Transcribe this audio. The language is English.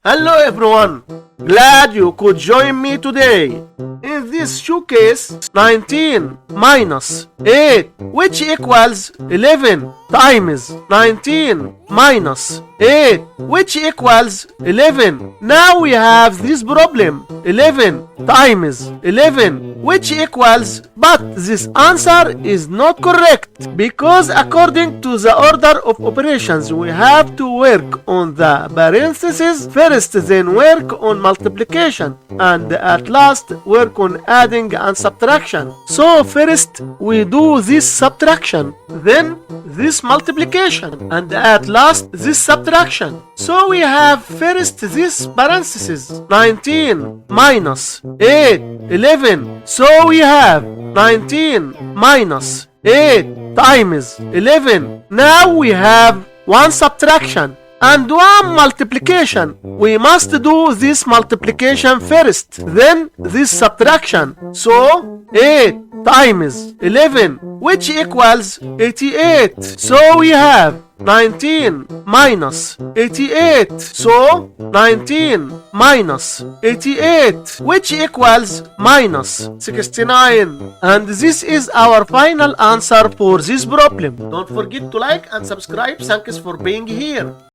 Hello everyone, glad you could join me today. In this showcase, 19 minus 8, which equals 11 times 19 minus 8, which equals 11. Now we have this problem, 11 times 11, which equals, but this answer is not correct because according to the order of operations we have to work on the parenthesis first, then work on multiplication, and at last work on adding and subtraction. So first we do this subtraction, then this multiplication, and at last this subtraction. So we have first this parenthesis, 19 minus 8, 11. So we have 19 minus 8 times 11. Now we have one subtraction and one multiplication. We must do this multiplication first, then this subtraction. So 8 times 11, which equals 88. So we have 19 minus 88. So 19 minus 88, which equals minus 69. And this is our final answer for this problem. Don't forget to like and subscribe. Thanks for being here.